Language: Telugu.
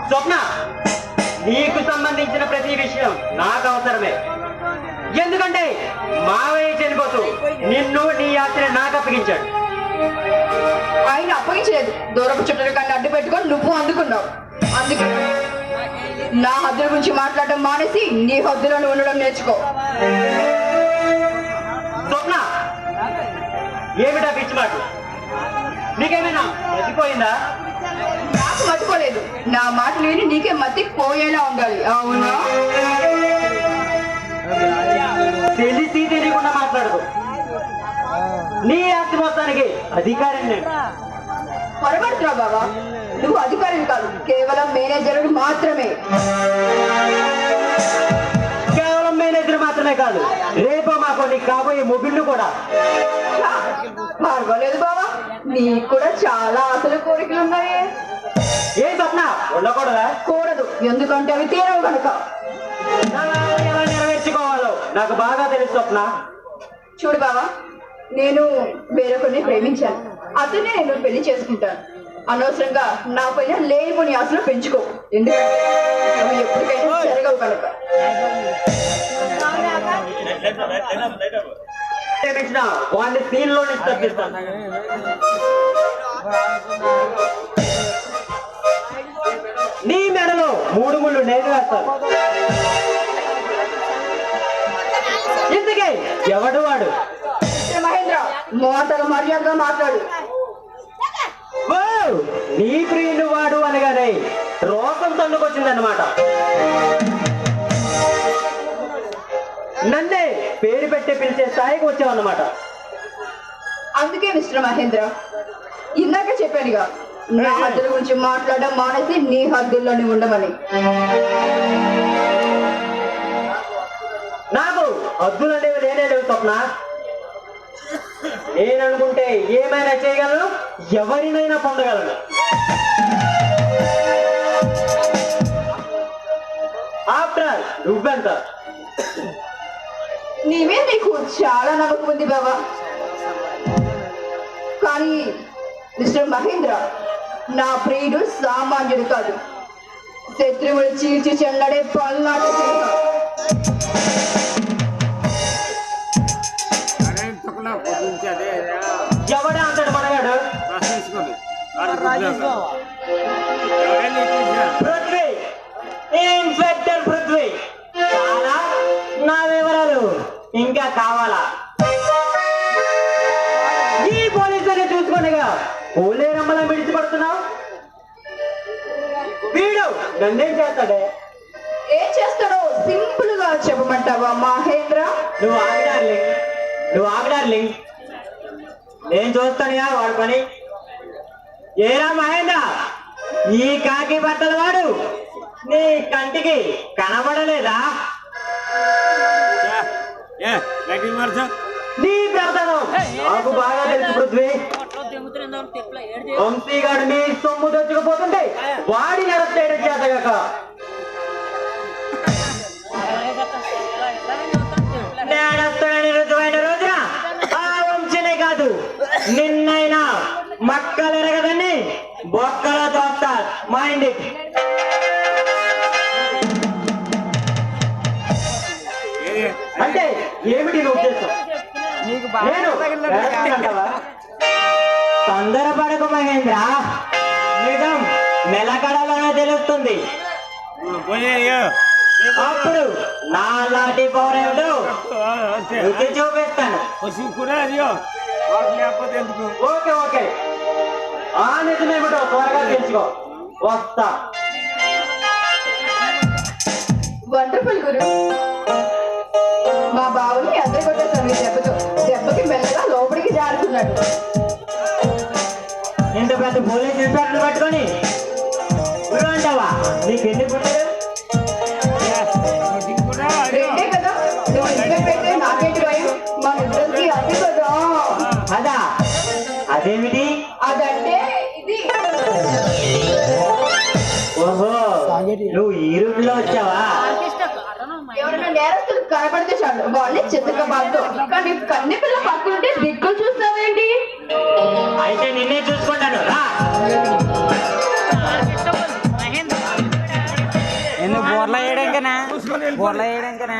స్వప్న, నీకు సంబంధించిన ప్రతి విషయం నాకు అవసరమే. ఎందుకంటే మావయ్య చనిపోతూ నిన్ను నీ ఆస్తిని నాకు అప్పగించాడు. ఆయన అప్పగించలేదు, దూరపు చుట్టూ కన్నా అడ్డు పెట్టుకొని నువ్వు అందుకున్నావు. అందుకే నా హద్దుల గురించి మాట్లాడడం మానేసి నీ హద్దులను ఉండడం నేర్చుకో. స్వప్న, ఏమిటా పిచ్చి మాట? నీకేమైనా మర్చిపోయిందా? నాకు మర్చిపోలేదు. నా మాట లేని నీకే మతి పోయేలా ఉండాలి. అవునా? తెలిసి తెలియకుండా మాట్లాడదు. నీ ఆస్తి మొత్తానికి అధికారం నేను. పొరపడుతున్నావు బాబా, నువ్వు అధికారిని కాదు, కేవలం మేనేజర్ మాత్రమే. కేవలం మేనేజర్ మాత్రమే కాదు, రేపు మాకు నీకు కాబోయే మొబిల్లు కూడా. పర్వాలేదు బాబా, నీకు కూడా చాలా ఆశలు కోరికలు ఉన్నాయి. ఏ స్వప్న, ఉండకూడదా? కూడదు, ఎందుకంటే అవి తీరవు కనుక. ఎలా నెరవేర్చుకోవాలో నాకు బాగా తెలుసు స్వప్న. చూడు బాబా, నేను వేరొకరిని ప్రేమించాను, అతనే నేను పెళ్లి చేసుకుంటాను. అనవసరంగా నా పైన లేనిపోని ఆశలు పెంచుకో, ఎందుకంటే అవి ఎప్పటికైనా జరగవు కనుక. వాడిని స్క్రీన్ లో నుంచి తప్పిస్తాను. నీ మెడలో 3 ముళ్ళు నేను వేస్తాను. ఇంతకీ ఎవడు వాడు? మహేంద్ర, మాటలు మర్యాదగా మాట్లాడు. నీ ప్రియుడు వాడు అనగానే రోగం తన్నుకొచ్చిందన్నమాట. నన్నే పేరు పెట్టి పిలిచే స్థాయికి వచ్చావన్నమాట. అందుకే మిస్టర్ మహేంద్ర, ఇందాక చెప్పానుగా, నా హద్దుల గురించి మాట్లాడడం మానేసి నీ హద్దుల్లోనే ఉండమని. నాకు హద్దులు అనేవి లేనే లేవు స్వప్న. నేననుకుంటే ఏమైనా చేయగలను, ఎవరినైనా పొందగలను. ఆఫ్టర్ ఆల్ నువ్వెంత? నీవే నీకు చాలా నమ్మకం ఉంది బాబా. కానీ మిస్టర్ మహేంద్ర, నా ప్రియుడు సామాన్యుడు కాదు, శత్రువులు చీల్చి చెల్లడే పల్నాడు. ఎవడా అంటాడు మనగాడు? పృథ్వీ, ఇన్స్పెక్టర్ పృథ్వీ. చాలా నా వివరాలు ఇంకా కావాలా? ఈ పోలీసుని చూసుకుండగా పోలేరమ్మలా విడిచిపడుతున్నావు. వీడు నన్నేం చేస్తాడే? ఏం చేస్తాడో సింపుల్ గా చెప్పమంటావా మహేంద్ర? నువ్వు ఆగడార్లింగ్, నేను చూస్తానుగా వాడు పని. ఏరా మహేంద్ర, ఈ కాకి బట్టల వాడు నీ కంటికి కనబడలేదా? నీ పెడతాను నాకు బాగా తెలుసు పృథ్వీ. వంశీగాడు నీ సొమ్ము తెచ్చుకుపోతుంటే వాడిని అరెస్ట్ చేయడం చేతగాక నేడొస్తానని రుజువైన రోజున ఆ వంశీనే కాదు, నిన్నైనా మక్కలు ఎరగదని బొక్కలో తోస్తా. Mind it. అంటే ఏమిటి నీ ఉద్దేశం? తొందరపడకు మహేంద్ర, నిజం మెలకడలోనే తెలుస్తుంది. అప్పుడు నా లాంటి పౌరుడు రుచి చూపిస్తాను. ఓకే ఓకే, ఆ నిజమేమిటో త్వరగా తెలుసుకో. వస్తా. వండర్ఫుల్ గురు, మా బావుని అందరి కొట్టేసాను దెబ్బతో. దెబ్బకి మెల్లగా లోపలికి జారుకున్నాడు. ఇంత పెద్ద పోలీస్ ఇన్స్పెక్టర్ పట్టుకొని అంటావా? నీకు ఎన్ని పుట్టారు? రెండే కదా, నువ్వు ఇన్స్పెక్టర్ అయితే నాకేంటి భయం? మన ఇద్దరికి అది కదా. అదా? అదేమిటి? అదంటే ఇది. ఓహో, నువ్వు ఈ రూట్ లో వచ్చావా? ఎవరైనా నేరస్తులు కనపడితే చాలు వాళ్ళే చిత్తక బాధతో. కానీ కన్నె పిల్ల పక్కనుంటే దిక్కులు చూస్తావేంటి? అయితే నిన్నే చూసుకుంటాను రా. బోర్లో వేయడానికేనా